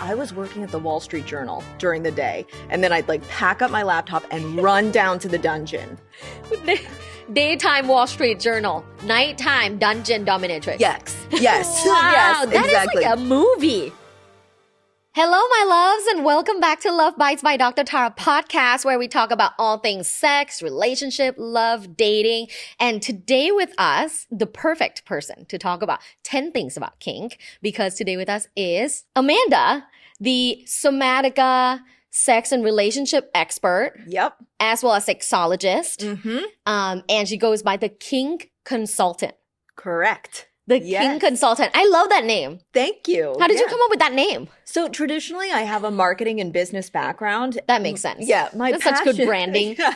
I was working at the Wall Street Journal during the day, and then I'd like pack up my laptop and run down to the dungeon. Daytime Wall Street Journal, nighttime dungeon dominatrix. Yes. Yes. Wow, yes, that exactly. is like a movie. Hello, my loves, and welcome back to Luvbites by Dr. Tara podcast, where we talk about all things sex, relationship, love, dating. And today with us, the perfect person to talk about 10 things about kink, because today with us is Amanda, the Somatica sex and relationship expert. Yep. As well as sexologist. And she goes by the Kink Consultant. Correct. The Yes. Kink Consultant. I love that name. Thank you. How did you come up with that name? So traditionally, I have a marketing and business background. That makes sense. Yeah, That's such good branding. Yeah,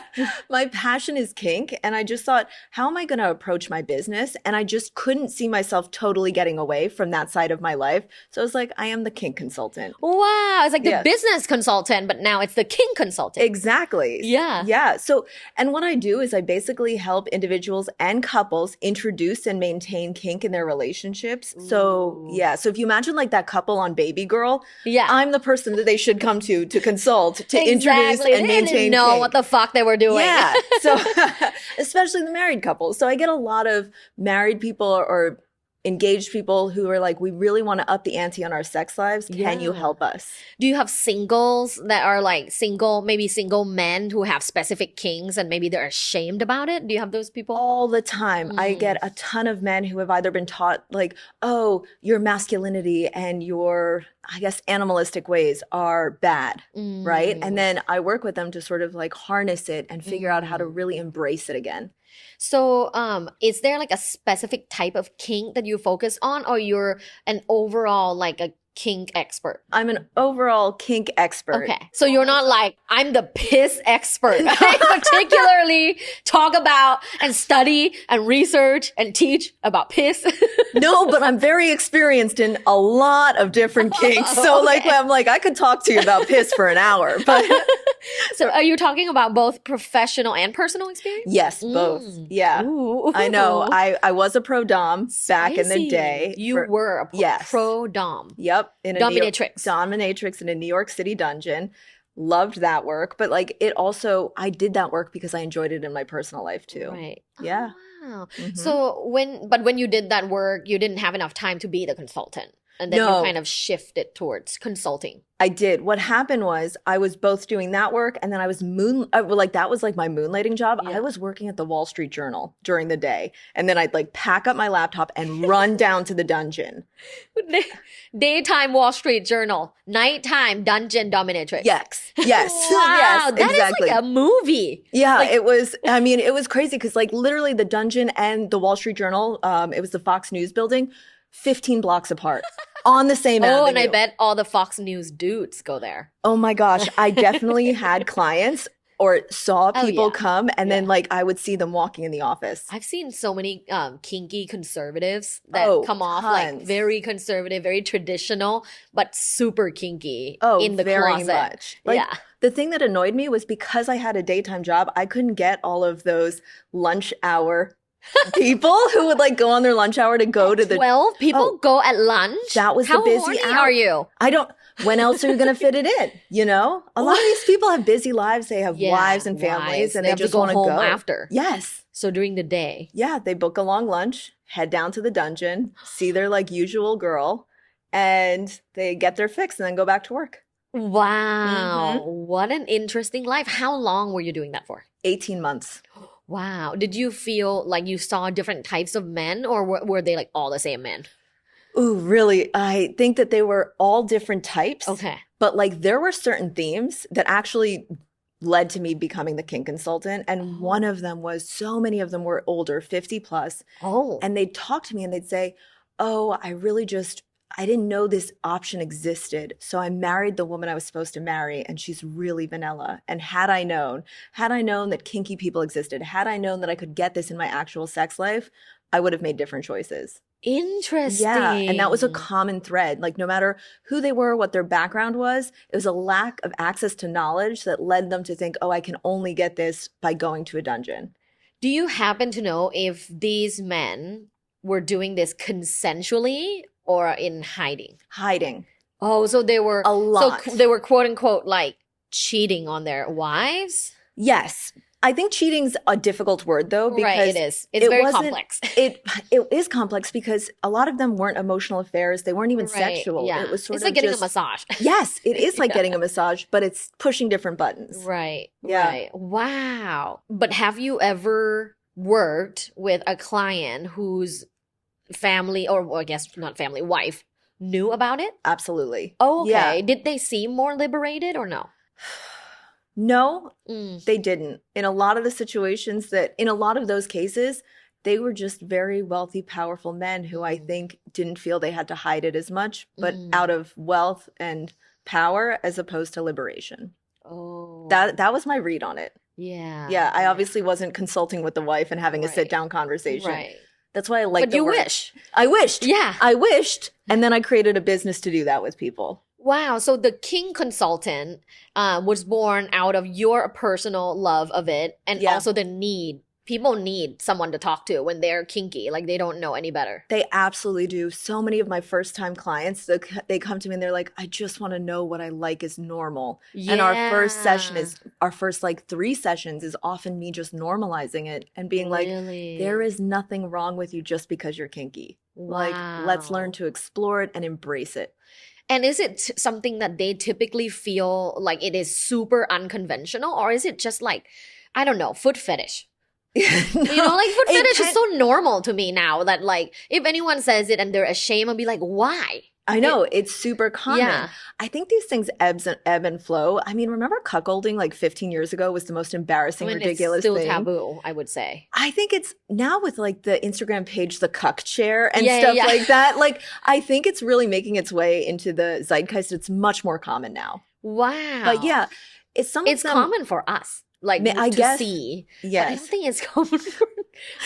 my passion is kink, and I just thought, how am I going to approach my business? And I just couldn't see myself totally getting away from that side of my life. So I was like, I am the kink consultant. Wow. It's like the Yes. business consultant, but now it's the Kink Consultant. Exactly. Yeah. Yeah. So, and what I do is I basically help individuals and couples introduce and maintain kink in their relationships. So, yeah. So if you imagine like that couple on Baby Girl, Yeah. I'm the person that they should come to consult, to introduce Exactly. and They maintain didn't know kink. what the fuck they were doing. Yeah. So, especially the married couples. So I get a lot of married people or engaged people who are like, we really want to up the ante on our sex lives. Can you Yeah. help us? Do you have singles that are like maybe single men who have specific kinks and maybe they're ashamed about it? Do you have those people? All the time. I get a ton of men who have either been taught like, oh, your masculinity and your, I guess, animalistic ways are bad, right? And then I work with them to sort of like harness it and figure out how to really embrace it again. So, is there like a specific type of kink that you focus on, or you're an overall like a kink expert? I'm an overall kink expert. Okay. So you're not like, I'm the piss expert. I particularly talk about and study and research and teach about piss. No, but I'm very experienced in a lot of different kinks. So like, I'm like, I could talk to you about piss for an hour, but So are you talking about both professional and personal experience? yes, both. Yeah. Ooh. I know. I was a pro dom back in the Spicy. day. You for- were a Yes. pro dom. Yep. In a Dominatrix. Dominatrix in a New York City dungeon. Loved that work. But like it also, I did that work because I enjoyed it in my personal life too. Right. Yeah. Oh, wow. So when you did that work, you didn't have enough time to be the consultant. And then No. you kind of shifted towards consulting. I did. What happened was I was both doing that work and then I was that was like my moonlighting job. Yeah. I was working at the Wall Street Journal during the day. And then I'd like pack up my laptop and run down to the dungeon. Daytime Wall Street Journal, nighttime dungeon dominatrix. Yes. Yes. Wow, yes. that is Exactly. like a movie. Yeah, it was, I mean, it was crazy because like literally the dungeon and the Wall Street Journal, it was the Fox News building, 15 blocks apart on the same avenue. Oh, and I bet all the Fox News dudes go there. Oh my gosh, I definitely had clients or saw Oh, people yeah. come and then like I would see them walking in the office. I've seen so many kinky conservatives that Oh, come off like tons. very conservative, very traditional, but super kinky Oh, in the very closet. much. Like, yeah. the thing that annoyed me was because I had a daytime job, I couldn't get all of those lunch hour people who would like go on their lunch hour to go to the 12 people go at lunch? That was How the busy horny hour. are you? I don't. When else are you going to fit it in? You know, a lot of these people have busy lives. They have Yeah, wives and families, wives. and They they have to just go want to home go after. Yes, So during the day. yeah. They book a long lunch, head down to the dungeon, see their like usual girl, and they get their fix, and then go back to work. Wow. Mm-hmm. What an interesting life. How long were you doing that for? 18 months. Wow. Did you feel like you saw different types of men, or were they like all the same men? Ooh, really? I think that they were all different types. Okay. But like there were certain themes that actually led to me becoming the kink consultant. And one of them was so many of them were older, 50 plus. Oh. And they'd talk to me and they'd say, oh, I didn't know this option existed. So I married the woman I was supposed to marry and she's really vanilla. And had I known that kinky people existed, had I known that I could get this in my actual sex life, I would have made different choices. Interesting. Yeah. And that was a common thread. Like no matter who they were, what their background was, it was a lack of access to knowledge that led them to think, oh, I can only get this by going to a dungeon. Do you happen to know if these men were doing this consensually or in hiding? Hiding. Oh, so A lot. they were quote unquote like cheating on their wives? Yes. I think cheating's a difficult word though, Right, because it is. It's very wasn't, complex. it is complex because a lot of them weren't emotional affairs. They weren't even Right, sexual. It yeah. was sort It's of like getting a just, massage. yes, it is like Yeah. getting a massage, but it's pushing different buttons. Right, Yeah. right. Wow. But have you ever worked with a client whose family, or well, I guess not family, wife, knew about it? Absolutely. Oh, Yeah. okay. Did they seem more liberated or no? No, Mm, they didn't. In a lot of the situations in a lot of those cases, they were just very wealthy, powerful men who I mm, think didn't feel they had to hide it as much, but out mm. of wealth and power as opposed to liberation. Oh, That was my read on it. yeah, Yeah, I yeah. obviously wasn't consulting with the wife and having a sit Right, down conversation. right. That's why I like But the you word. wish. I wished. Yeah. I wished. And then I created a business to do that with people. Wow. So the Kink Consultant was born out of your personal love of it and Yeah. also the need. People need someone to talk to when they're kinky, like they don't know any better. They absolutely do. So many of my first time clients, they come to me and they're like, I just want to know what I like is normal. And Yeah. our first like 3 sessions is often me just normalizing it and being like, Really? there is nothing wrong with you just because you're kinky. Like, let's learn Wow. to explore it and embrace it. And is it something that they typically feel like it is super unconventional, or is it just like, I don't know, foot fetish? No, You know, like foot it fetish is can- so normal to me now that like if anyone says it and they're ashamed, I'll be like, why? I know it's super common. Yeah. I think these things ebb and flow. I mean, remember cuckolding like 15 years ago was the most I embarrassing, mean, it's ridiculous still thing. taboo, I would say. I think it's now with like the Instagram page, the cuck chair and Yeah, stuff yeah. like that. Like, I think it's really making its way into the zeitgeist. It's much more common now. Wow. But yeah, it's some It's of them. common for us, like I to guess, see. But I don't yes. think it's common for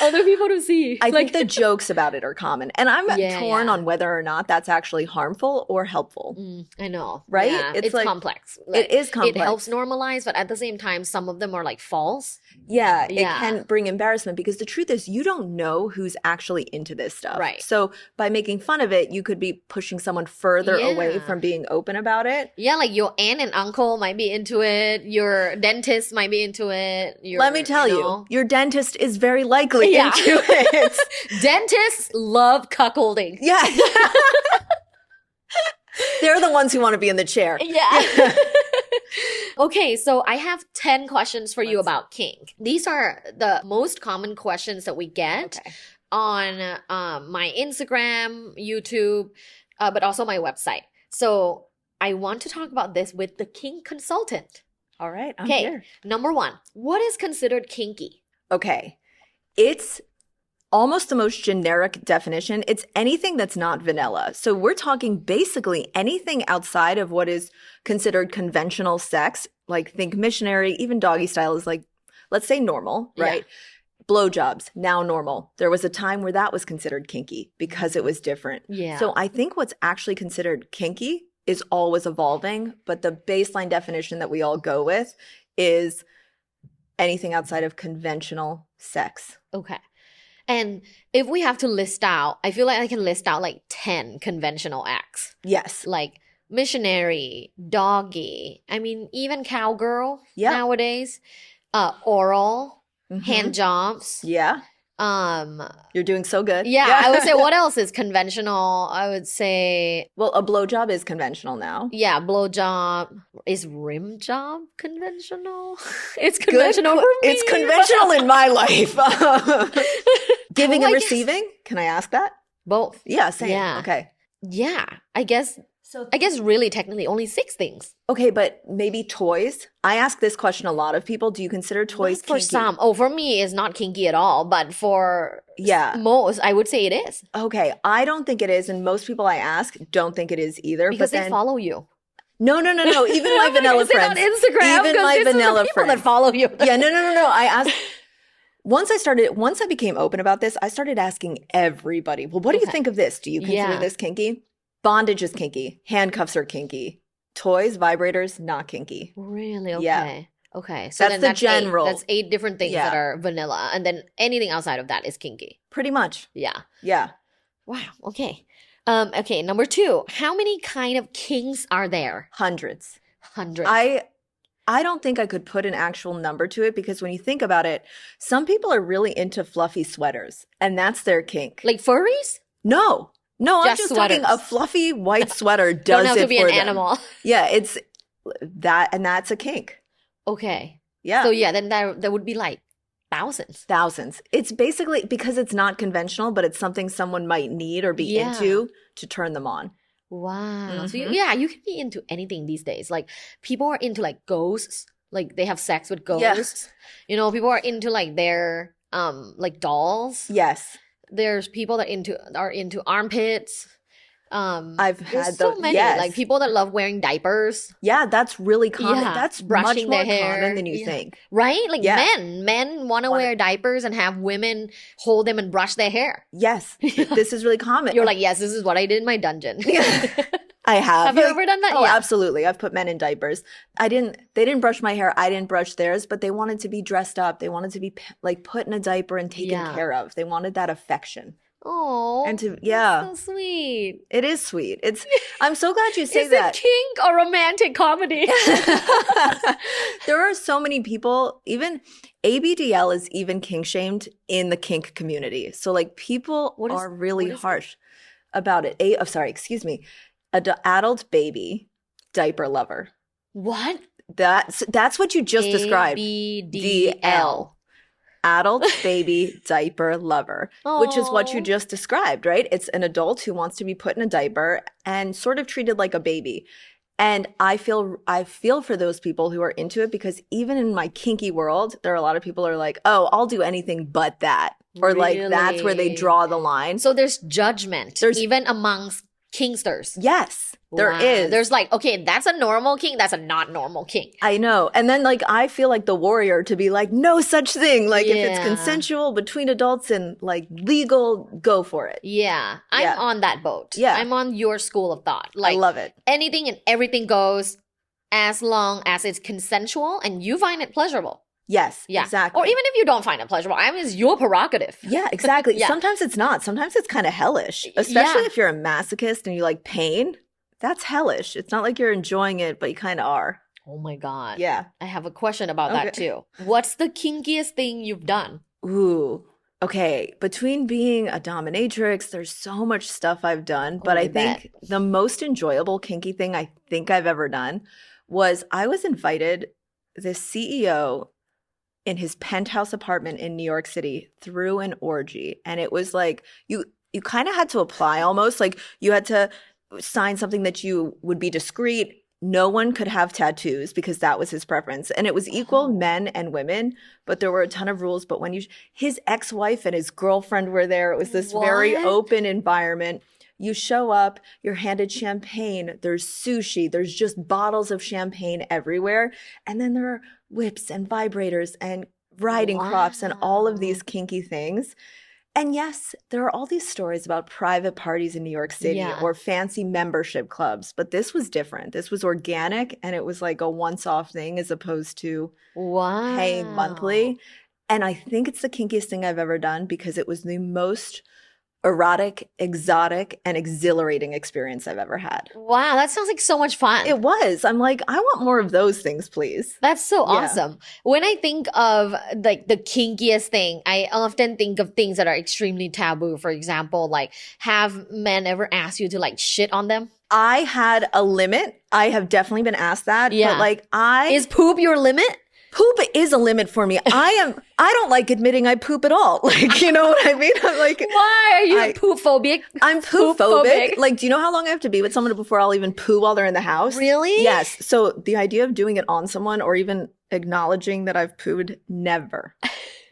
other people to see. I Like, think the jokes about it are common. And I'm yeah, torn yeah. on whether or not that's actually harmful or helpful, I know. right? Yeah, It's it's like, complex. it Like, is it helps complex. normalize, but at the same time, some of them are like false. Yeah, it Yeah. can bring embarrassment because the truth is you don't know who's actually into this stuff. Right. So by making fun of it, you could be pushing someone further away Yeah. from being open about it. Yeah, like your aunt and uncle might be into it. Your dentist might be into it. Let me tell you, know. your dentist is very likely Yeah. into it. Dentists love cuckolding. Yeah. They're the ones who want to be in the chair. Yeah. Okay, so I have 10 questions for you Let's- about kink. These are the most common questions that we get Okay. on my Instagram, YouTube, but also my website. So I want to talk about this with the Kink Consultant. All right, I'm Okay, here. number one, what is considered kinky? Okay. It's almost the most generic definition. It's anything that's not vanilla. So we're talking basically anything outside of what is considered conventional sex, like think missionary, even doggy style is like, let's say normal, Yeah. right? Blowjobs, now normal. There was a time where that was considered kinky because it was different. Yeah. So I think what's actually considered kinky is always evolving, but the baseline definition that we all go with is anything outside of conventional sex. Okay. And if we have to list out, I feel like I can list out like 10 conventional acts. Yes. Like missionary, doggy, I mean, even cowgirl Yep. nowadays, oral, Mhm. hand jobs. Yeah. You're doing so good. Yeah, I would say what else is conventional? I would say, Well, a blowjob is conventional now. yeah, blowjob. Is rim job conventional? It's Good conventional que- for me. It's conventional in my life. Giving Well, and I guess- receiving? Can I ask that? Both. Yeah, same. Yeah. Okay. Yeah, I guess So really technically only 6 things. okay, but maybe toys. I ask this question a lot of people. Do you consider toys Not for kinky? some. Oh, for me, it's not kinky at all. But for Yeah. most, I would say it is Okay. I don't think it is, and most people I ask don't think it is either. because but they then follow you. no. Even my I'm vanilla gonna say it friends. on Instagram. Even 'Cause my this is the vanilla people that friends. follow you. Yeah, no. I asked once I became open about this, I started asking everybody, well, what do you Okay. think of this? Do you consider Yeah. this kinky? Bondage is kinky. Handcuffs are kinky. Toys, vibrators, not kinky. Really? Yeah. Okay. Okay. So That's then the that's general. 8. That's 8 different things Yeah. that are vanilla, and then anything outside of that is kinky. Pretty much. Yeah. Yeah. Wow. Okay. Okay, number two. How many kind of kinks are there? Hundreds. Hundreds. I don't think I could put an actual number to it because when you think about it, some people are really into fluffy sweaters and that's their kink. Like furries? No, no, I'm Just just talking a sweaters. fluffy white sweater Don't does have to it be for an them. animal. Yeah, it's that, and that's a kink. Okay. Yeah. So yeah, then there would be like thousands. Thousands. It's basically because it's not conventional, but it's something someone might need or be Yeah. into to turn them on. Wow. So Mhm. yeah, you can be into anything these days. Like people are into like ghosts, like they have sex with Yeah. ghosts. You know, people are into like their like dolls. Yes. There's people that are into armpits. I've There's had so those. many Yes. like people that love wearing diapers. Yeah, that's really common. Yeah, That's brushing much their more hair. common than you Yeah. think. Right? Like Yeah. men want to Wanna- wear diapers and have women hold them and brush their hair. Yes, this is really common. You're like, yes, this is what I did in my dungeon. Yeah. I have. Have you Like, ever done that? oh, Yeah. absolutely. I've put men in diapers. They didn't brush my hair. I didn't brush theirs, but they wanted to be dressed up. They wanted to be like put in a diaper and taken Yeah. care of. They wanted that affection. Oh, And to, yeah, so sweet. it is sweet. I'm so glad you say Is that. it kink or romantic comedy? There are so many people, even ABDL is even kink shamed in the kink community. So like people What is- are really what is harsh about it. Excuse me. Adult baby diaper lover. What? That's what you just described. ABDL. Adult baby diaper lover, which is what you Aw. just described, right? It's an adult who wants to be put in a diaper and sort of treated like a baby. And I feel for those people who are into it because even in my kinky world, there are a lot of people who are like, "Oh, I'll do anything but that." Or like that's where they Really? draw the line. So there's judgment even amongst kinksters. Yes, there Wow. is. There's like, okay, that's a normal kink, that's a not normal kink. I know. And then like I feel like the warrior to be like, no such thing. Like if it's Yeah. consensual between adults and like legal, go for it. Yeah, I'm Yeah. on that boat. Yeah. I'm on your school of thought. I Like love it. anything and everything goes as long as it's consensual and you find it pleasurable. Yes, Yeah. exactly. Or even if you don't find it pleasurable, I mean, it's your prerogative. Yeah, exactly. Yeah. Sometimes it's not. Sometimes it's kind of hellish, especially Yeah. if you're a masochist and you like pain. That's hellish. It's not like you're enjoying it, but you kind of are. Oh my God. Yeah. I have a question about that Okay. too. What's the kinkiest thing you've done? Ooh. Okay. Between being a dominatrix, there's so much stuff I've done, but Oh, I I bet. think the most enjoyable kinky thing I think I've ever done was I was invited, the CEO in his penthouse apartment in New York City through an orgy. And it was like you kind of had to apply almost like you had to sign something that you would be discreet. No one could have tattoos because that was his preference. And it was equal Oh. men and women, but there were a ton of rules. But when his ex-wife and his girlfriend were there, it was this very What? open environment. You show up, you're handed champagne, there's sushi, there's just bottles of champagne everywhere. And then there are whips and vibrators and riding crops and all of these kinky things. And yes, there are all these stories about private parties in New York City Yeah. or fancy membership clubs, but this was different. This was organic and it was like a once-off thing as opposed to Wow. paying monthly. And I think it's the kinkiest thing I've ever done because it was the most erotic, exotic, and exhilarating experience I've ever had. Wow, that sounds like so much fun. It was. I'm like, I want more of those things, please. That's so Yeah. awesome. When I think of like the kinkiest thing, I often think of things that are extremely taboo. For example, like have men ever asked you to like shit on them? I had a limit. I have definitely been asked that. Yeah. But like Is poop your limit? poop is a limit for me. I don't like admitting I poop at all. Like, you know what I mean? I'm like, Why are you I- poop phobic? I'm poo Poop-phobic. phobic. Like, do you know how long I have to be with someone before I'll even poo while they're in the house? Really? Yes. So the idea of doing it on someone or even acknowledging that I've pooed, never.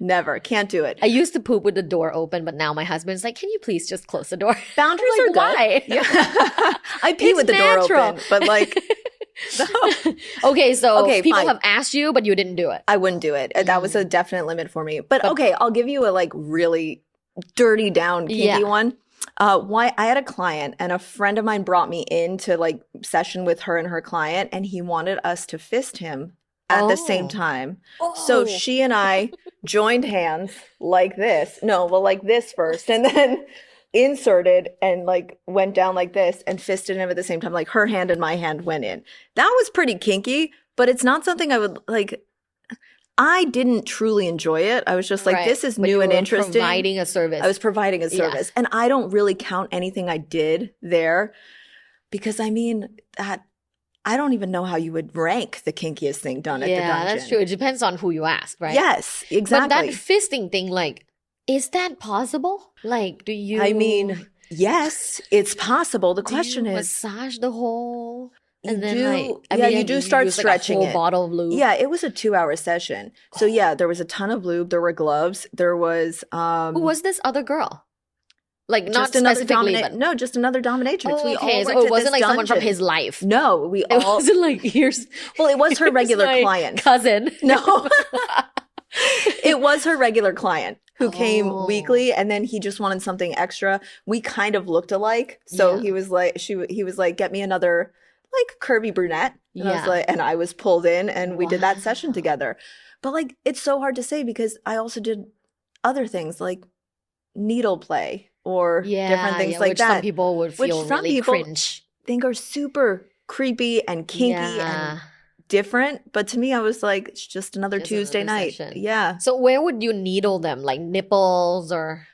Never. Can't do it. I used to poop with the door open, but now my husband's like, can you please just close the door? Boundaries I'm are like, good. why? Yeah. I pee It's with the natural. door open, but like, no. Okay, so Okay, people fine. have asked you, but you didn't do it. I wouldn't do it. That was a definite limit for me. But okay, I'll give you a like really dirty down kinky Yeah. one. Why I had a client and a friend of mine brought me into like session with her and her client, and he wanted us to fist him at the same Oh. time. So she and I joined hands like this. No, well, like this first, and then inserted and like went down like this and fisted him at the same time. Like her hand and my hand went in. That was pretty kinky, but it's not something I would like. I didn't truly enjoy it. I was just like, Right. this is But you new and were interesting. providing a service. I was providing a Yeah. service. And I don't really count anything I did there because I mean, that I don't even know how you would rank the kinkiest thing done at the Yeah, dungeon. that's true. It depends on who you ask, right? Yes, But exactly. that fisting thing, like, is that possible? Like, do you? I mean, yes, it's possible. The do question you is, massage the hole, you and then do, like, I yeah, mean, you do start use, like, stretching a whole it. bottle of lube. Yeah, it was a 2-hour session. So yeah, there was a ton of lube. There were gloves. There was Who was this other girl? Like, not just another specifically, but no, just another dominatrix. oh, We okay. all So worked it at wasn't this like someone from dungeon. his life. No, we It all. wasn't like here's Well, it was her here's regular my client. cousin. No, it was her regular client who came Oh. weekly, and then he just wanted something extra. We kind of looked alike, so Yeah. he was like, he was like, get me another like curvy brunette, and I was Yeah. like, and I was pulled in, and we did that session Wow. together. But like, it's so hard to say because I also did other things like needle play or different things like which that. some people would Which feel some really people cringe. think are super creepy and kinky and Yeah. different. But to me, I was like, it's just another Just Tuesday another night. session. Yeah. So where would you needle them? Like nipples or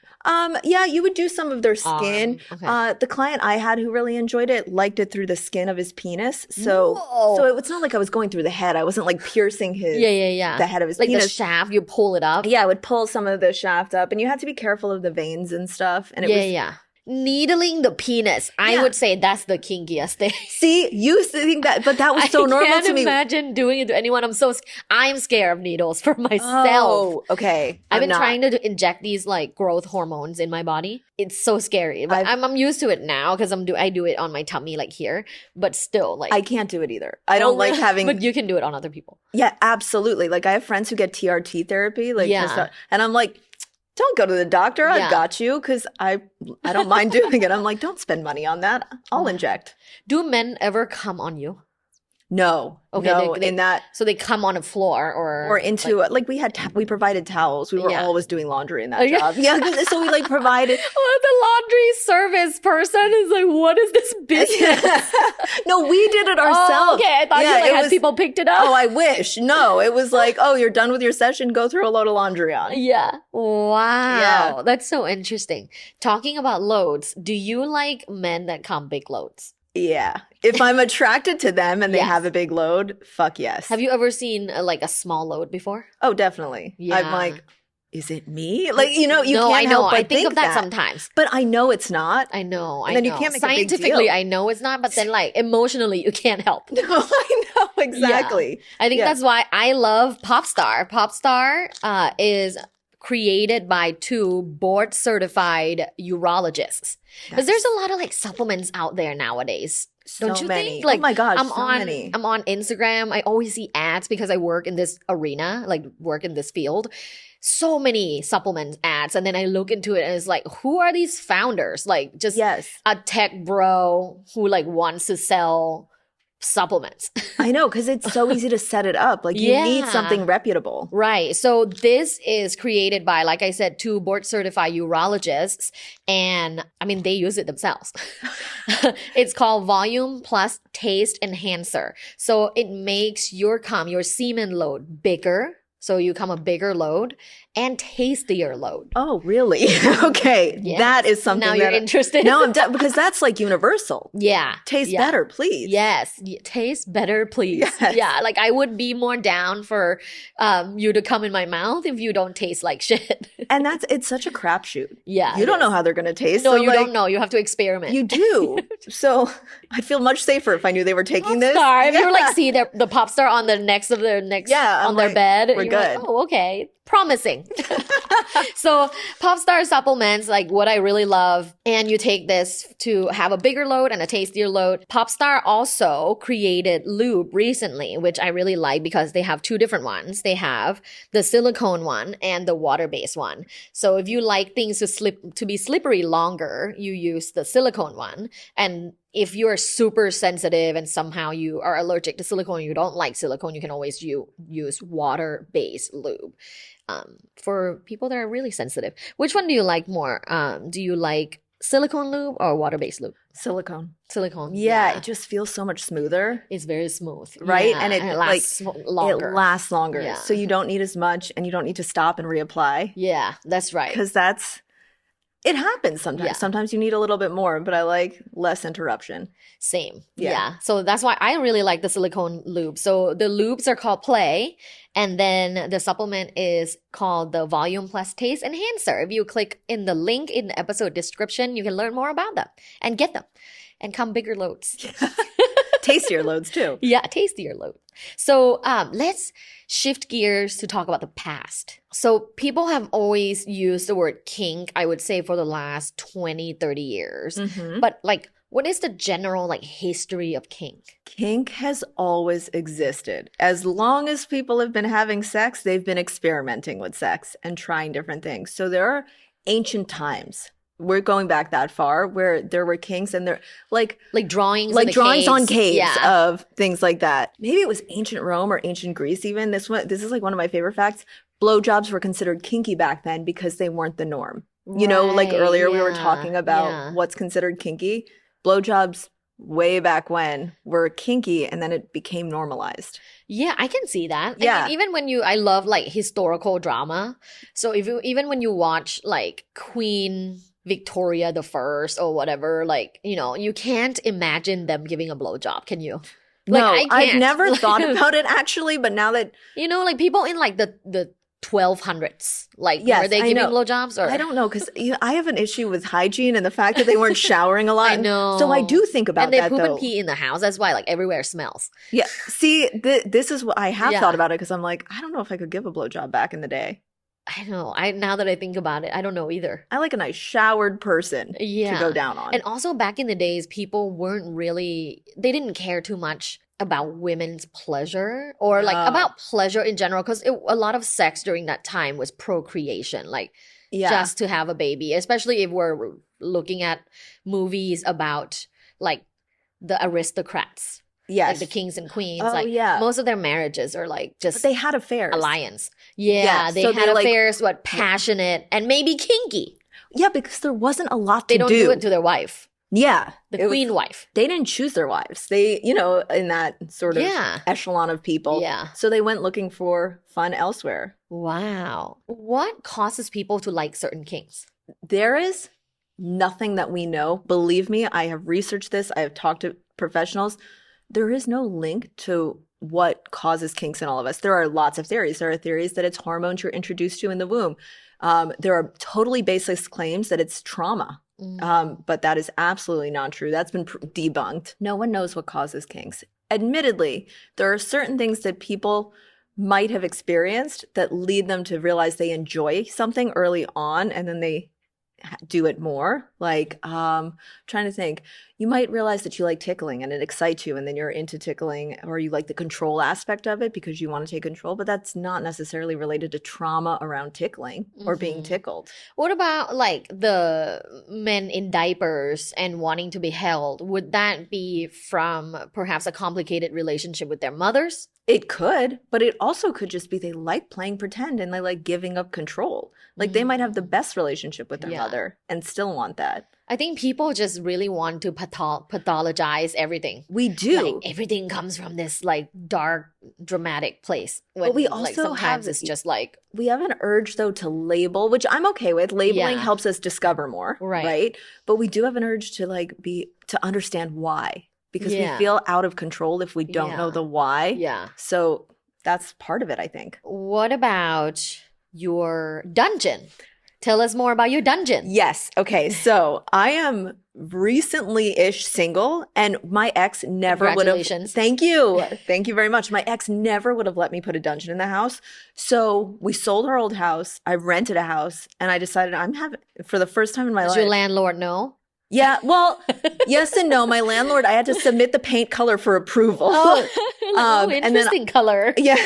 Yeah, you would do some of their skin. arm? Okay. The client I had who really enjoyed it liked it through the skin of his penis. So Whoa. it's not like I was going through the head. I wasn't like piercing his Yeah. the head of his Like the penis. shaft, you pull it up. Yeah, I would pull some of the shaft up, and you had to be careful of the veins and stuff. And it was Yeah. Needling the penis. I Yeah. would say that's the kinkiest thing. see, you used to think that, but that was so I normal can't to me. imagine doing it to anyone. I'm scared of needles for myself. Oh, okay. I've been I'm not. trying to inject these like growth hormones in my body. It's so scary. But I'm used to it now because I do it on my tummy like here. But still, like I can't do it either. I don't like having. But you can do it on other people. Yeah, absolutely. Like I have friends who get TRT therapy, like Yeah. and I'm like, don't go to the doctor. Yeah. I've got you because I don't mind doing it. I'm like, don't spend money on that. I'll inject. Do men ever come on you? No, Okay, no, they- in that So they come on a floor or into like we had we provided towels. We were Yeah. always doing laundry in that Oh, yeah. job. Yeah, 'cause- so we like provided. Oh, the laundry service person is like, what is this business? No, we did it ourselves. Oh, okay. I thought Yeah, you like it had was- people picked it up. Oh, I wish. No, it was like, oh, you're done with your session. Go throw a load of laundry on. Yeah. Wow. Yeah. That's so interesting. Talking about loads, do you like men that come big loads? Yeah. If I'm attracted to them and they Yes. have a big load, fuck yes. Have you ever seen like a small load before? Oh, definitely. Yeah. I'm like, is it me? Like, you know, you no, can't I know. help but I think of that sometimes. But I know it's not. I know. And I then you know. can't make a big Scientifically, deal. I know it's not, but then like emotionally, you can't help. No, I know exactly. I think Yeah. that's why I love POPSTAR. POPSTAR is created by 2 board certified urologists. Because there's a lot of like supplements out there nowadays. Don't So you many. think? Like, oh my gosh, I'm so on many. I'm on Instagram. I always see ads because I work in this arena, like work in this field. So many supplements ads, and then I look into it and it's like, who are these founders? Like just Yes. a tech bro who like wants to sell supplements. I know, because it's so easy to set it up. Like you need Yeah. something reputable. Right. So this is created by, like I said, 2 board certified urologists. And I mean, they use it themselves. It's called Volume Plus Taste Enhancer. So it makes your semen load bigger. So you come a bigger load and tastier load. Oh, really? Okay. Yes. That is something Now you're that interested. No, because that's like universal. Yeah. Taste yeah. better, please. Yes, taste better, please. Yes. Yeah, like I would be more down for you to come in my mouth if you don't taste like shit. And it's such a crapshoot. Yeah, You it don't know is. how they're going to taste. No, so, you like, don't know. You have to experiment. You do. So I'd feel much safer if I knew they were taking this. Popstar. If you were Yeah. like see the pop star on the next of their next Yeah, I'm on their like, bed, we're you're like, good. oh, okay, promising. So POPSTAR supplements, like what I really love, and you take this to have a bigger load and a tastier load. POPSTAR also created lube recently, which I really like because they have 2 different ones. They have the silicone one and the water-based one. So if you like things to be slippery longer, you use the silicone one. And if you're super sensitive and somehow you are allergic to silicone, you don't like silicone, you can always use water-based lube. For people that are really sensitive. Which one do you like more? Do you like silicone lube or water-based lube? Silicone. Silicone. Yeah, it just feels so much smoother. It's very smooth. Right? Yeah, And it lasts longer. It lasts longer. Yeah. So you don't need as much and you don't need to stop and reapply. Yeah, that's right. Because it happens sometimes. Yeah. Sometimes you need a little bit more, but I like less interruption. Same. Yeah. Yeah. So that's why I really like the silicone lube. So the lubes are called Play, and then the supplement is called the Volume Plus Taste Enhancer. If you click in the link in the episode description, you can learn more about them and get them and come bigger loads. Tastier loads too. Yeah, tastier load. So let's shift gears to talk about the past. So people have always used the word kink, I would say, for the last 20, 30 years. Mhm. But like, what is the general like history of kink? Kink has always existed. As long as people have been having sex, they've been experimenting with sex and trying different things. So there are ancient times. We're going back that far where there were kinks and there like drawings on caves Yeah. of things like that. Maybe it was ancient Rome or ancient Greece even. This is like one of my favorite facts. Blowjobs were considered kinky back then because they weren't the norm. You know, like Right, earlier we were yeah, talking about yeah. what's considered kinky. Blowjobs way back when were kinky and then it became normalized. Yeah, I can see that. Yeah. I mean, even when I love like historical drama. So even when you watch like Queen Victoria the First or whatever, like, you know, you can't imagine them giving a blowjob, can you? Like, No, I I've can't. never thought about it actually, but now that You know, like people in like the 1200s, like Yes, were they I giving know. blowjobs or I don't know because I have an issue with hygiene and the fact that they weren't showering a lot. I know. So I do think about and they that poop though. and pee in the house. That's why like everywhere smells. Yeah. See, this is what I have Yeah. thought about it because I'm like, I don't know if I could give a blowjob back in the day. I know. Now that I think about it, I don't know either. I like a nice showered person Yeah. to go down on. And also back in the days, people weren't really, they didn't care too much about women's pleasure or like No. about pleasure in general because a lot of sex during that time was procreation, like yeah. just to have a baby, especially if we're looking at movies about like the aristocrats, yes. like the kings and queens. Oh, like yeah. most of their marriages are like But just they had affairs. alliance. Yeah, Yeah, they so had they, like- affairs, what passionate and maybe kinky. Yeah, because there wasn't a lot to They don't do it to their wife, Yeah. the It was- queen wife. They didn't choose their wives. They, you know, in that sort of Yeah. echelon of people. Yeah. So they went looking for fun elsewhere. Wow. What causes people to like certain kinks? There is nothing that we know. Believe me, I have researched this. I have talked to professionals. There is no link to what causes kinks in all of us. There are lots of theories. There are theories that it's hormones you're introduced to in the womb. There are totally baseless claims that it's trauma. But that is absolutely not true. That's been debunked. No one knows what causes kinks. Admittedly, there are certain things that people might have experienced that lead them to realize they enjoy something early on and then they do it more. Like, trying to think, you might realize that you like tickling and it excites you and then you're into tickling or you like the control aspect of it because you want to take control, but that's not necessarily related to trauma around tickling or being tickled. What about like the men in diapers and wanting to be held? Would that be from perhaps a complicated relationship with their mothers? It could, but it also could just be they like playing pretend and they like giving up control. Like they might have the best relationship with their Yeah. mother and still want that. I think people just really want to pathologize everything. We do. Like everything comes from this like dark, dramatic place. When, we like, also sometimes have- it's just like We have an urge though to label, which I'm okay with. Labeling Yeah. helps us discover more, Right. But we do have an urge to to understand why because Yeah. we feel out of control if we don't know Yeah. the why. yeah. So that's part of it, I think. What about your dungeon? Tell us more about your dungeon. Yes. Okay. So I am recently-ish single and my ex never would have. Congratulations. Thank you. Thank you very much. My ex never would have let me put a dungeon in the house. So we sold our old house. I rented a house and I decided I'm having, for the first time in my Does life. your landlord know? Yeah. Well, yes and no. My landlord, I had to submit the paint color for approval. Oh, and then- interesting color. Yeah.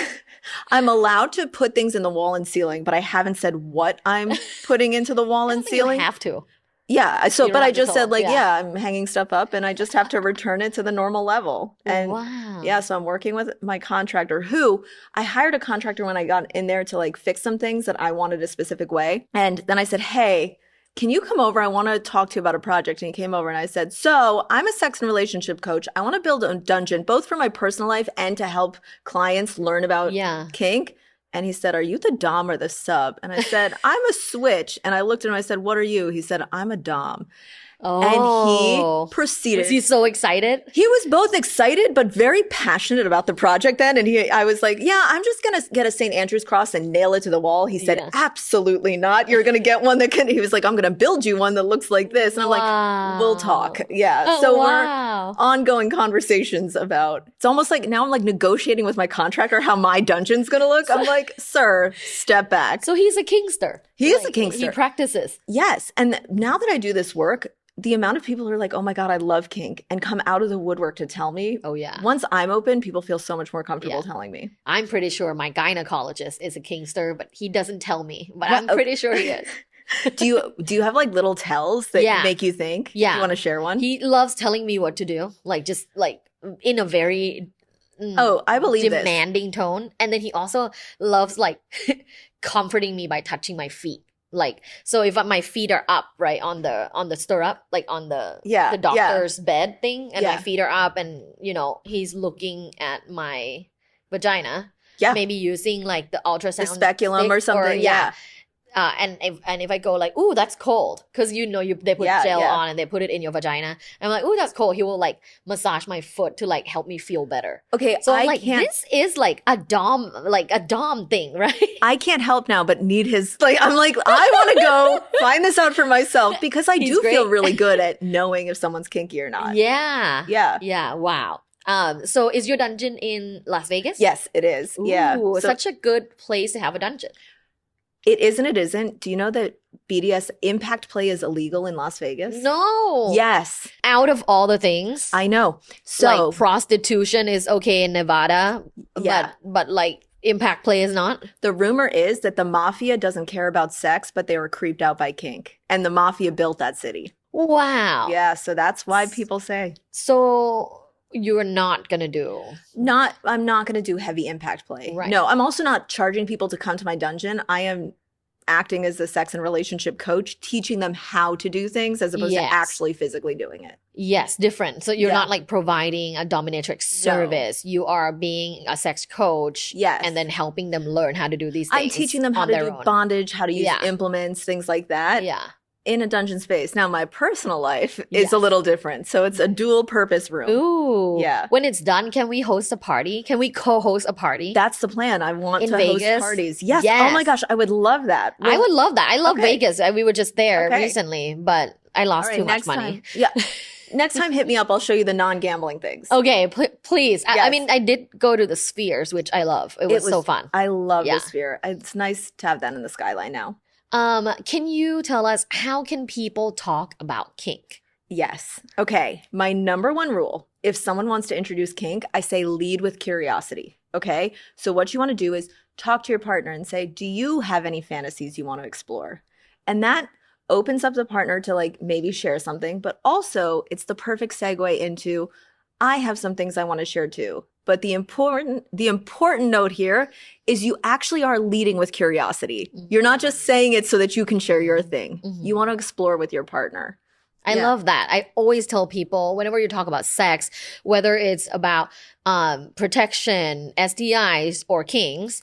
I'm allowed to put things in the wall and ceiling, but I haven't said what I'm putting into the wall and You ceiling. have to. Yeah. So, You don't but I have to just tell said them, like, yeah. I'm hanging stuff up and I just have to return it to the normal level. And Wow. yeah, so I'm working with my contractor who I hired a contractor when I got in there to like fix some things that I wanted a specific way. And then I said, hey, can you come over? I want to talk to you about a project. And he came over and I said, so I'm a sex and relationship coach. I want to build a dungeon, both for my personal life and to help clients learn about kink. And he said, are you the dom or the sub? And I said, I'm a switch. And I looked at him and I said, what are you? He said, I'm a dom. And he proceeded. Was he so excited? He was both excited, but very passionate about the project then. And I was like, yeah, I'm just going to get a St. Andrew's cross and nail it to the wall. He said, absolutely not. You're going to get one that can, he was like, I'm going to build you one that looks like this. And I'm like, we'll talk. Yeah. So we're ongoing conversations about, it's almost like now I'm like negotiating with my contractor how my dungeon's going to look. I'm like, sir, step back. So he's a kinkster. He is a kinkster. He practices. Yes. And now that I do this work, the amount of people who are like, oh my God, I love kink and come out of the woodwork to tell me. Oh, yeah. Once I'm open, people feel so much more comfortable telling me. I'm pretty sure my gynecologist is a kinkster, but he doesn't tell me. But I'm pretty sure he is. Do you have like little tells that make you think? Yeah. You want to share one? He loves telling me what to do. Like just like in a very I believe demanding tone. And then he also loves like comforting me by touching my feet. Like, so if my feet are up, right, on the stirrup, like on the doctor's bed thing, and my feet are up and, you know, he's looking at my vagina, maybe using like the ultrasound. The speculum or something, and if I go like, ooh, that's cold, because you know they put gel on and they put it in your vagina. I'm like, ooh, that's cold. He will like massage my foot to like help me feel better. Okay, so I'm like, this is like a dom thing, right? I can't help now, but need his like. I'm like, I want to go find this out for myself because I do feel really good at knowing if someone's kinky or not. Yeah. Wow. So is your dungeon in Las Vegas? Yes, it is. Ooh, such a good place to have a dungeon. It is and it isn't. Do you know that BDS impact play is illegal in Las Vegas? No. Yes. Out of all the things. I know. So like prostitution is okay in Nevada. But like impact play is not. The rumor is that the mafia doesn't care about sex, but they were creeped out by kink. And the mafia built that city. Wow. Yeah. So that's why people say. So you're not going to do? I'm not going to do heavy impact play. Right. No, I'm also not charging people to come to my dungeon. I am acting as a sex and relationship coach, teaching them how to do things as opposed to actually physically doing it. Yes, different. So you're not like providing a dominatrix service. No. You are being a sex coach and then helping them learn how to do these things. I'm teaching them how to do bondage, how to use implements, things like that. Yeah. In a dungeon space. Now, my personal life is a little different. So it's a dual purpose room. Ooh. Yeah. When it's done, can we host a party? Can we co-host a party? That's the plan. I want to host parties. Yes. Oh my gosh. I would love that. I would love that. I love Vegas. We were just there recently, but I lost too much money. Next time, hit me up. I'll show you the non-gambling things. Okay. Please. Yes. I mean, I did go to the Spheres, which I love. It was so fun. I love the Sphere. It's nice to have that in the skyline now. Can you tell us how can people talk about kink? Yes. Okay. My number one rule, if someone wants to introduce kink, I say lead with curiosity. Okay. So what you want to do is talk to your partner and say, do you have any fantasies you want to explore? And that opens up the partner to like maybe share something, but also it's the perfect segue into, I have some things I want to share too. But the important note here is you actually are leading with curiosity. Mm-hmm. You're not just saying it so that you can share your thing. Mm-hmm. You want to explore with your partner. I love that. I always tell people whenever you talk about sex, whether it's about protection, STIs, or kinks,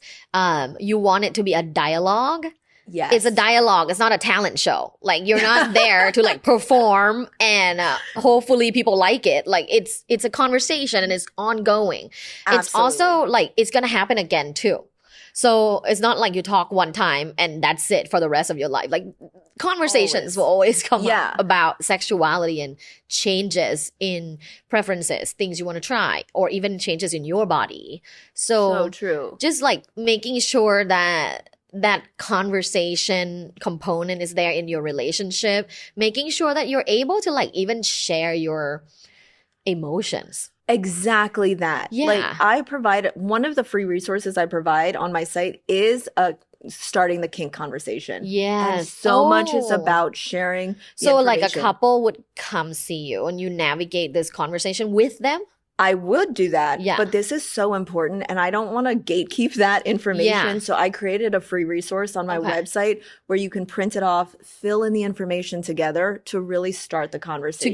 you want it to be a dialogue. Yes. It's a dialogue. It's not a talent show. Like you're not there to like perform and hopefully people like it. Like it's a conversation and it's ongoing. Absolutely. It's also like it's going to happen again too. So it's not like you talk one time and that's it for the rest of your life. Like conversations will always come up about sexuality and changes in preferences, things you want to try, or even changes in your body. So true. Just like making sure that conversation component is there in your relationship, making sure that you're able to like even share your emotions. Exactly that. Yeah. Like I provide one of the free resources I provide on my site is starting the kink conversation. Yes. And so much is about sharing. So like a couple would come see you and you navigate this conversation with them? I would do that, Yeah. but this is so important and I don't want to gatekeep that information. Yeah. So I created a free resource on my Okay. website where you can print it off, fill in the information together to really start the conversation.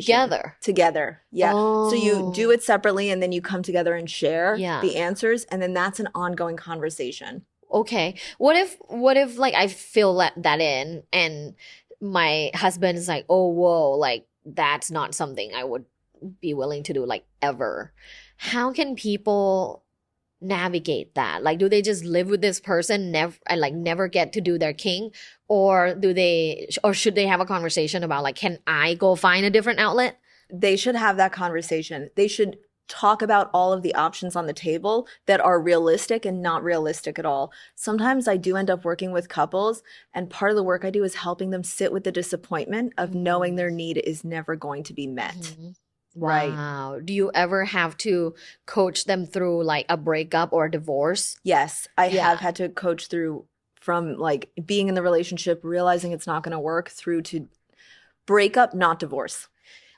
Together. Yeah. So you do Oh, it separately and then you come together and share yeah. the answers and then that's an ongoing conversation. Okay. What if like I fill that in and my husband is like, "Oh, whoa, like that's not something I would be willing to do like ever." How can people navigate that? Like, do they just live with this person, never and like never get to do their king, or should they have a conversation about like, can I go find a different outlet? They should have that conversation. They should talk about all of the options on the table that are realistic and not realistic at all. Sometimes I do end up working with couples, and part of the work I do is helping them sit with the disappointment of knowing their need is never going to be met. Mhm. Right. Wow. Do you ever have to coach them through like a breakup or a divorce? Yes, I Yeah. have had to coach through from like being in the relationship, realizing it's not going to work through to breakup, not divorce.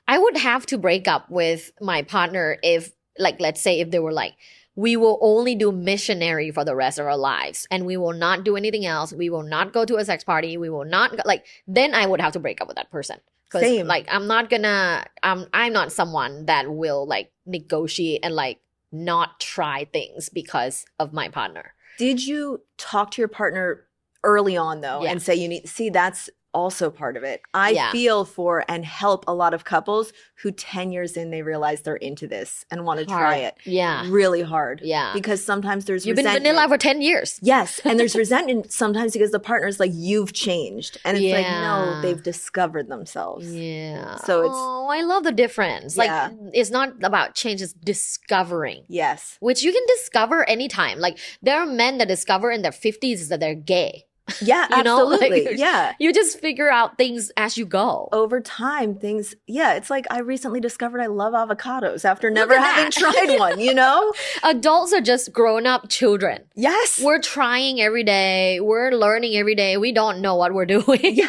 I would have to break up with my partner if, like, let's say if they were like, we will only do missionary for the rest of our lives and we will not do anything else. We will not go to a sex party. We will not go, like, then I would have to break up with that person. Because Same. like I'm not someone that will like negotiate and like not try things because of my partner. Did you talk to your partner early on though Yeah. and say you need see that's also part of it. I Yeah. feel for and help a lot of couples who 10 years in they realize they're into this and want to try Hard. it. Yeah. Really hard. Yeah. Because sometimes there's You've been resentment. vanilla for 10 years. Yes, and there's resentment sometimes because the partner's like, you've changed. And it's like, no, Yeah. they've discovered themselves. Yeah. So it's- oh, I love the difference. Yeah. Like it's not about change, it's discovering. Yes. Which you can discover anytime. Like there are men that discover in their 50s that they're gay. Yeah, You know, like, absolutely. Yeah. You just figure out things as you go. Over time, things, yeah, it's like I recently discovered I love avocados after never at having that. tried one, you know? Adults are just grown up children. Yes. We're trying every day. We're learning every day. We don't know what we're doing. Yeah.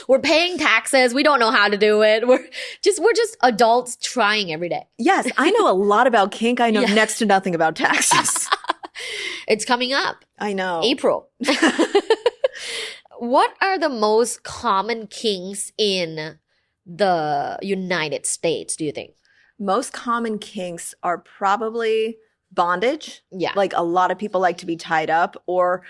We're paying taxes. We don't know how to do it. We're just adults trying every day. Yes, I know a lot about kink. I know Yeah. next to nothing about taxes. It's coming up. I know. April. What are the most common kinks in the United States, do you think? Most common kinks are probably bondage. Yeah. Like a lot of people like to be tied up, or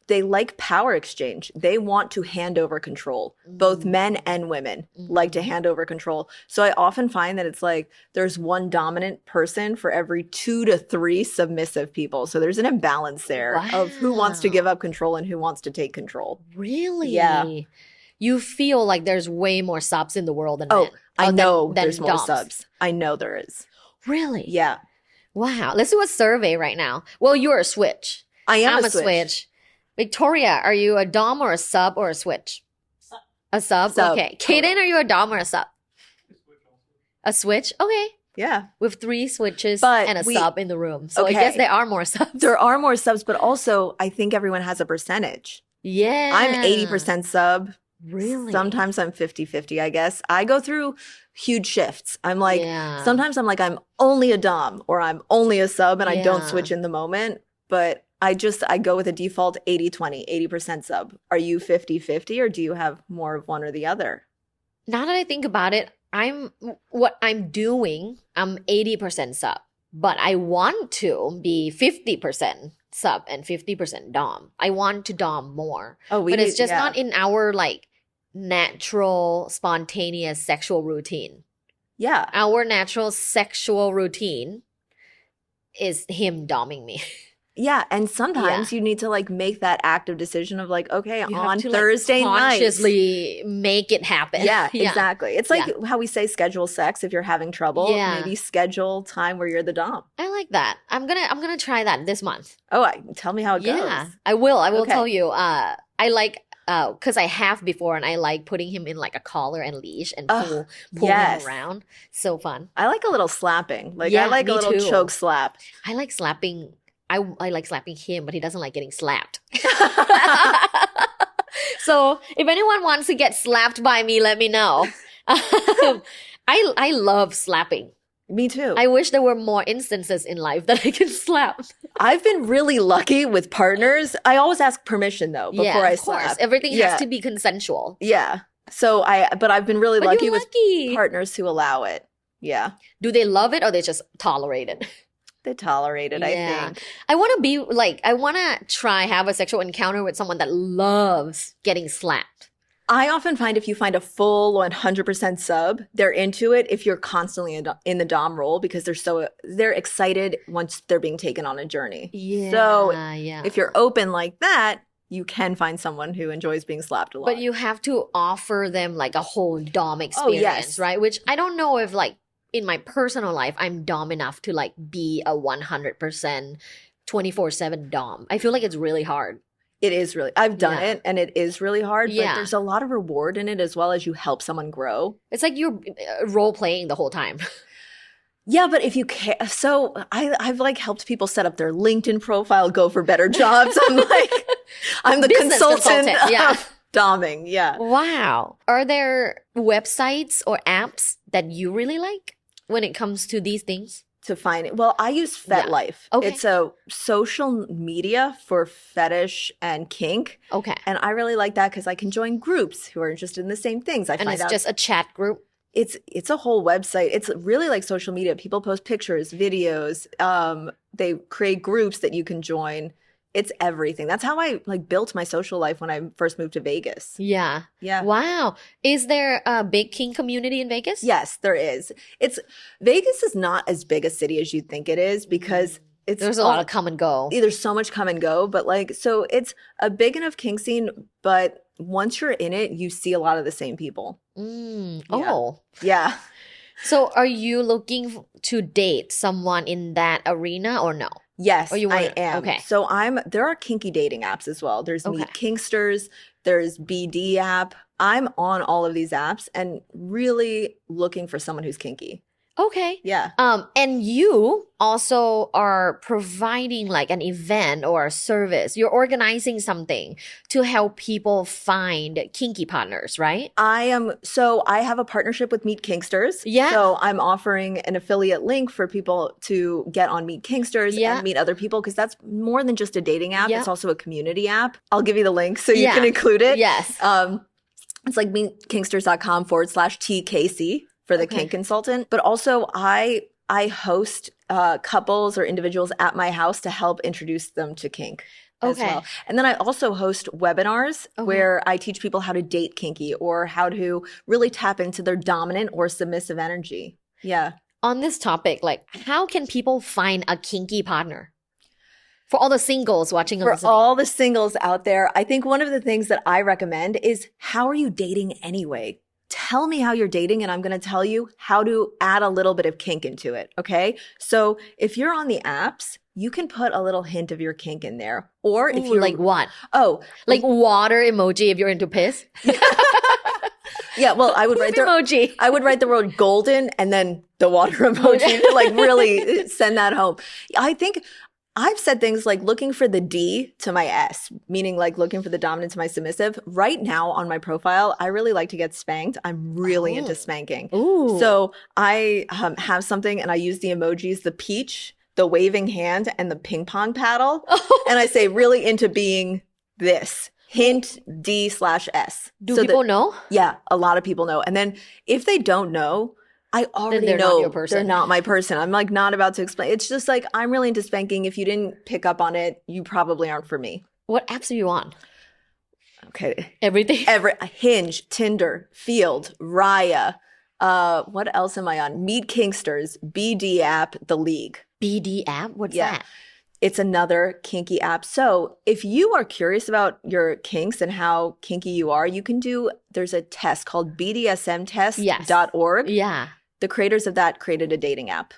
they like power exchange. They want to hand over control. Both men and women like to hand over control. So I often find that it's like there's one dominant person for every 2 to 3 submissive people. So there's an imbalance there of who wants to give up control and who wants to take control. Really? Yeah. You feel like there's way more subs in the world than Oh, men. I know than there's more doms. subs. I know there is. Really? Yeah. Wow. Let's do a survey right now. Well, you're a switch. I am I'm a switch. Victoria, are you a dom or a sub or a switch? Sub. A sub? Sub. Okay. Kaden, are you a dom or a sub? A switch? Okay. Yeah. With 3 switches But and a we- sub in the room. So I Okay. guess there are more subs. There are more subs, but also I think everyone has a percentage. Yeah. I'm 80% sub. Really? Sometimes I'm 50-50, I guess. I go through huge shifts. I'm like, Yeah. sometimes I'm like, I'm only a dom or I'm only a sub and I don't Yeah. switch in the moment. But I go with a default 80-20, 80% sub. Are you 50-50 or do you have more of one or the other? Now that I think about it, I'm 80% sub, but I want to be 50% sub and 50% dom. I want to dom more. Oh, But it's just not in our like natural, spontaneous sexual routine. Yeah. Our natural sexual routine is him doming me. Yeah. And sometimes you need to like make that active decision of like, okay, You on have to, like, Thursday night. consciously make it happen. Yeah, exactly. It's like Yeah. how we say schedule sex if you're having trouble. Yeah. Maybe schedule time where you're the dom. I like that. I'm gonna try that this month. Oh, tell me how it Yeah, goes. I will. I will Okay. tell you. I like because I have before, and I like putting him in like a collar and leash and pull yes. him around. So fun. I like a little slapping. Like Yeah, I like me a little too. choke slap. I like slapping. I like slapping him, but he doesn't like getting slapped. So if anyone wants to get slapped by me, let me know. I love slapping. Me too. I wish there were more instances in life that I can slap. I've been really lucky with partners. I always ask permission though before Yeah, I of course. slap. Everything has Yeah. to be consensual. Yeah. But I've been really But lucky you're with lucky. partners who allow it. Yeah. Do they love it or they just tolerate it? They tolerate it, I Yeah. think. I want to be like, I want to try have a sexual encounter with someone that loves getting slapped. I often find if you find a full 100% sub, they're into it if you're constantly in the dom role because they're excited once they're being taken on a journey. Yeah, So yeah. if you're open like that, you can find someone who enjoys being slapped a lot. But you have to offer them like a whole dom experience, yes. right? Which I don't know if like in my personal life, I'm dom enough to like be a 100% 24/7 dom. I feel like it's really hard. It is really, I've done Yeah. it and it is really hard, but Yeah. there's a lot of reward in it as well as you help someone grow. It's like you're role playing the whole time. Yeah, but if you can, so I've like helped people set up their LinkedIn profile, go for better jobs. I'm the Business consultant, yeah. of doming. Yeah. Wow. Are there websites or apps that you really like when it comes to these things? To find it. Well, I use FetLife. Okay. It's a social media for fetish and kink. Okay. And I really like that because I can join groups who are interested in the same things. And it's just a chat group. It's a whole website. It's really like social media. People post pictures, videos. They create groups that you can join. It's everything. That's how I like built my social life when I first moved to Vegas. Yeah. Yeah. Wow. Is there a big kink community in Vegas? Yes, there is. Vegas is not as big a city as you'd think it is because There's a lot of come and go. There's so much come and go, but so it's a big enough kink scene, but once you're in it, you see a lot of the same people. Oh. Yeah. So are you looking to date someone in that arena or no? Yes, Or you I wanna- am. okay. So there are kinky dating apps as well. There's Okay. Meet Kinksters, there's BD app. I'm on all of these apps and really looking for someone who's kinky. Okay. Yeah. And you also are providing like an event or a service. You're organizing something to help people find kinky partners, right? I have a partnership with Meet Kinksters. Yeah. So I'm offering an affiliate link for people to get on Meet Kinksters Yeah. and meet other people because that's more than just a dating app. Yeah. It's also a community app. I'll give you the link so you Yeah. can include it. Yes. It's like meetkinksters.com/TKC for the Okay. Kink Consultant. But also I host couples or individuals at my house to help introduce them to kink as Okay. well. And then I also host webinars Okay. where I teach people how to date kinky or how to really tap into their dominant or submissive energy. Yeah. On this topic, like how can people find a kinky partner? For all the singles watching and For listening. all the singles out there, I think one of the things that I recommend is how are you dating anyway? Tell me how you're dating and I'm going to tell you how to add a little bit of kink into it. Okay. So if you're on the apps, you can put a little hint of your kink in there. Or if Ooh, you like what? oh, Like water emoji if you're into piss? yeah, well, I would write emoji. I would write the word golden and then the water emoji to like really send that home. I think I've said things like looking for the D to my S, meaning like looking for the dominant to my submissive. Right now on my profile, I really like to get spanked. I'm really into spanking. Ooh. So I have something and I use the emojis, the peach, the waving hand, and the ping pong paddle. And I say really into being this. Hint D/S. Do people know? Yeah, a lot of people know. And then if they don't know, I already they're not know your person. they're not my person. I'm like not about to explain. It's just like I'm really into spanking. If you didn't pick up on it, you probably aren't for me. What apps are you on? Okay. Everything. Hinge, Tinder, Field, Raya. What else am I on? Meet Kinksters, BD app, The League. BD app? What's Yeah. that? It's another kinky app. So if you are curious about your kinks and how kinky you are, there's a test called BDSMtest.org. Yeah. The creators of that created a dating app.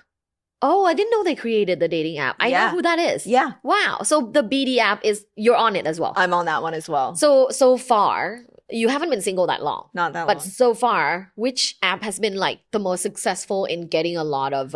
Oh, I didn't know they created the dating app. I Yeah. know who that is. Yeah. Wow. So the BD app you're on it as well. I'm on that one as well. So far, you haven't been single that long. Not that But long. so far, which app has been like the most successful in getting a lot of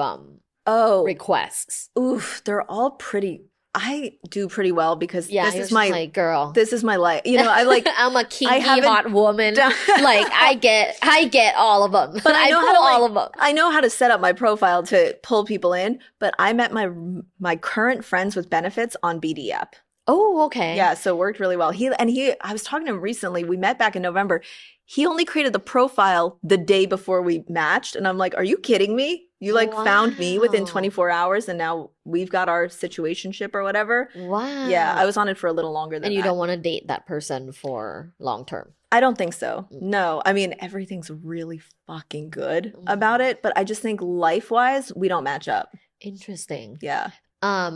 Oh, requests? oof. They're all pretty I do pretty well because Yeah, this you're is just my like, girl. this is my life. You know, I like I'm a I kinky haven't hot woman. done Like I get all of them. but I I know how pull to all of them. I know how to set up my profile to pull people in, but I met my current friends with benefits on BD app. Oh, okay. Yeah, so it worked really well. I was talking to him recently. We met back in November. He only created the profile the day before we matched, and I'm like, "Are you kidding me? You like found me within Wow. 24 hours and now we've got our situationship or whatever." Yeah, I Wow. was on it for a little longer And than you that. don't want to date that person for long term. I don't think so. Mm. No. I mean, everything's really fucking good about Mhm. it, but I just think life-wise, we don't match up. Interesting. Yeah.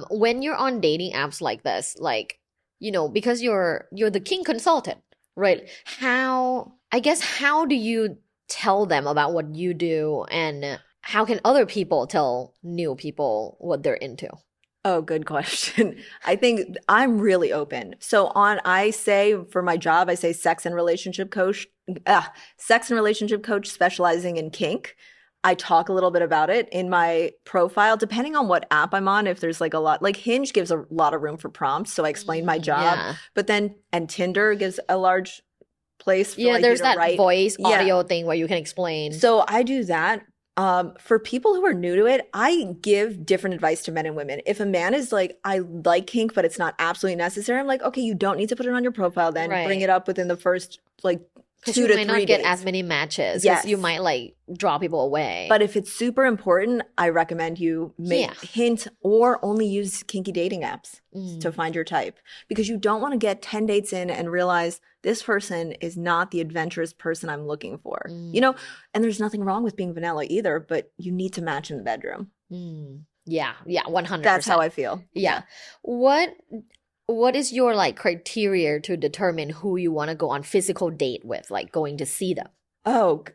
When you're on dating apps like this, like, because you're the Kink Consultant, right? How do you tell them about what you do, and how can other people tell new people what they're into? Oh, good question. I think I'm really open. I say for my job, I say sex and relationship coach specializing in kink. I talk a little bit about it in my profile, depending on what app I'm on. If there's like a lot, like Hinge gives a lot of room for prompts. So I explain my job, Yeah. and Tinder gives a large place for Yeah, like you there's to that write. voice Yeah. audio thing where you can explain. So I do that. For people who are new to it, I give different advice to men and women. If a man is like, I like kink, but it's not absolutely necessary, I'm like, okay, you don't need to put it on your profile then. Bring Right. it up within the first like Because two you to might three not get dates. as many matches. Because Yes. you might like draw people away. But if it's super important, I recommend you Yeah. hint or only use kinky dating apps to Mm. find your type, because you don't want to get 10 dates in and realize this person is not the adventurous person I'm looking for. Mm. And there's nothing wrong with being vanilla either, but you need to match in the bedroom. Mm. Yeah, 100%. That's how I feel. Yeah. What is your like criteria to determine who you want to go on physical date with, like going to see them? Oh,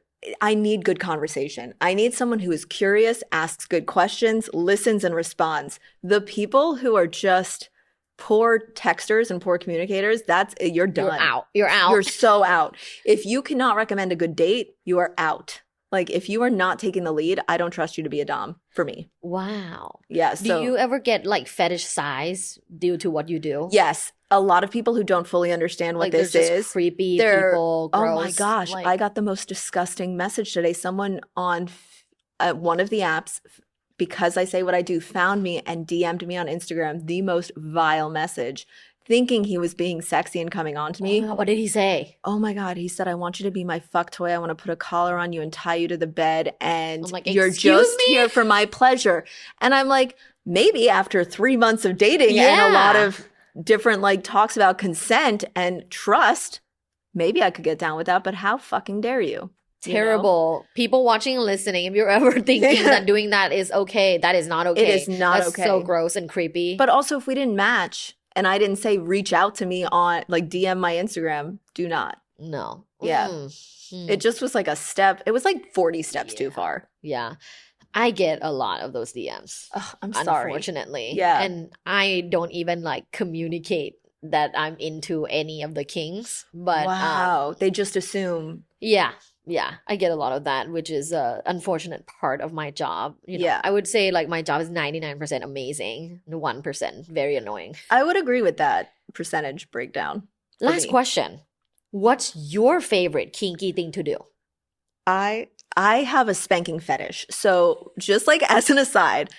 I need good conversation. I need someone who is curious, asks good questions, listens and responds. The people who are just poor texters and poor communicators, you're done. You're out. You're out. You're so out. If you cannot recommend a good date, you are out. Like if you are not taking the lead, I don't trust you to be a dom for me. Wow. Yeah. Do you ever get like fetish size due to what you do? Yes. A lot of people who don't fully understand what Like this there's just is. creepy people, Oh my gross. gosh. Like, I got the most disgusting message today. Someone on one of the apps, because I say what I do, found me and DM'd me on Instagram the most vile message, thinking he was being sexy and coming on to me. oh, what did he say? Oh my God. He said, I want you to be my fuck toy. I want to put a collar on you and tie you to the bed. And I'm like, you're "Excuse just me?" here for my pleasure. And I'm like, maybe after 3 months of dating and a lot Yeah. of different like talks about consent and trust, maybe I could get down with that. But how fucking dare you? You know? Terrible. People watching and listening, if you're ever thinking that doing that is okay, that is not okay. It is not That's okay. so gross and creepy. But also, if we didn't match and I didn't say reach out to me on like DM my Instagram, do not. no. Yeah. It just was like a step. It was like 40 steps too Yeah. far. Yeah. I get a lot of those DMs, Ugh, I'm sorry. unfortunately. Yeah. And I don't even like communicate that I'm into any of the kinks. But Wow. They just assume. yeah, I get a lot of that, which is a unfortunate part of my job. Yeah. I would say like my job is 99% amazing, and 1% very annoying. I would agree with that percentage breakdown. for Last me. question. What's your favorite kinky thing to do? I have a spanking fetish. So just like as an aside,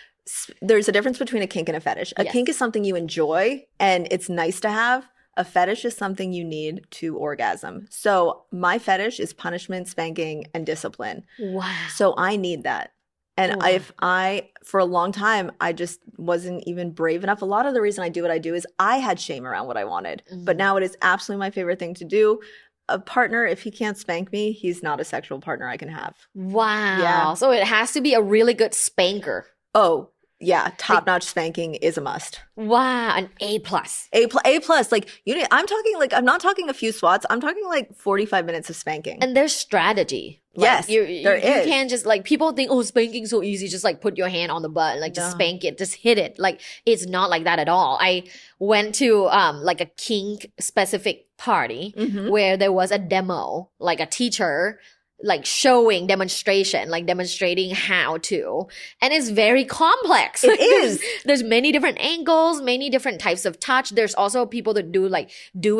there's a difference between a kink and a fetish. A Yes. kink is something you enjoy and it's nice to have. A fetish is something you need to orgasm. So my fetish is punishment, spanking, and discipline. Wow. So I need that. And Wow. for a long time, I just wasn't even brave enough. A lot of the reason I do what I do is I had shame around what I wanted. But Mhm. now it is absolutely my favorite thing to do. A partner, if he can't spank me, he's not a sexual partner I can have. Wow. Yeah. So it has to be a really good spanker. Oh, yeah. Top-notch spanking is a must. Wow. An A plus. A plus. Like, I'm not talking a few swats. I'm talking like 45 minutes of spanking. And there's strategy. Like, Yes, there there you is. can't just like people think, oh, spanking's so easy. Just like put your hand on the butt and like just No. spank it, just hit it. Like it's not like that at all. I went to like a kink specific party Mhm. where there was a demo, like a teacher like showing demonstration, like demonstrating how to. And it's very complex. It is. There's many different angles, many different types of touch. There's also people that do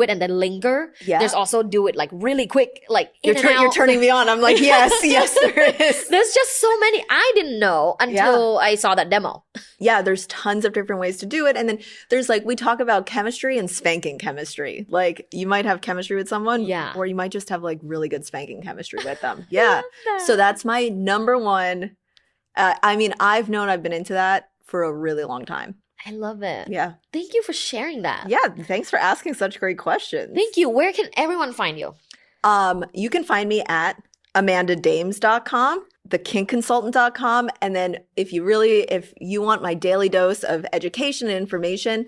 it and then linger. Yeah. There's also do it like really quick, like in and out. You're turning me on. I'm like, yes, there is. There's just so many. I didn't know until I saw that demo. Yeah, there's tons of different ways to do it. And then there's like, we talk about chemistry and spanking chemistry. Like you might have chemistry with someone, or you might just have like really good spanking chemistry with them. Yeah. So that's my number one. I mean, I've been into that for a really long time. I love it. Yeah. Thank you for sharing that. Yeah. Thanks for asking such great questions. Thank you. Where can everyone find you? You can find me at amandadames.com, thekinkconsultant.com. And then if you want my daily dose of education and information,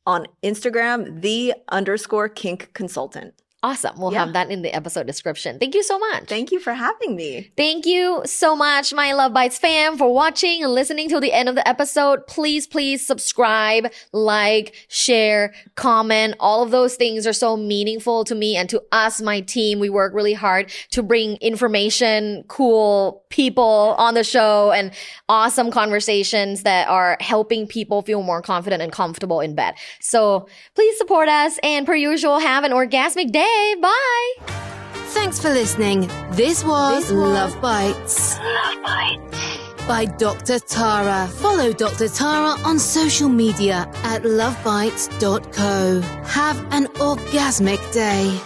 on Instagram, _Kink Consultant. Awesome. We'll have that in the episode description. Thank you so much. Thank you for having me. Thank you so much, my Love Bites fam, for watching and listening till the end of the episode. Please, please subscribe, like, share, comment. All of those things are so meaningful to me and to us, my team. We work really hard to bring information, cool people on the show, and awesome conversations that are helping people feel more confident and comfortable in bed. So please support us, and per usual, have an orgasmic day. Bye. Thanks for listening. This was Love Bites. Love Bites. By Dr. Tara. Follow Dr. Tara on social media at lovebites.co. Have an orgasmic day.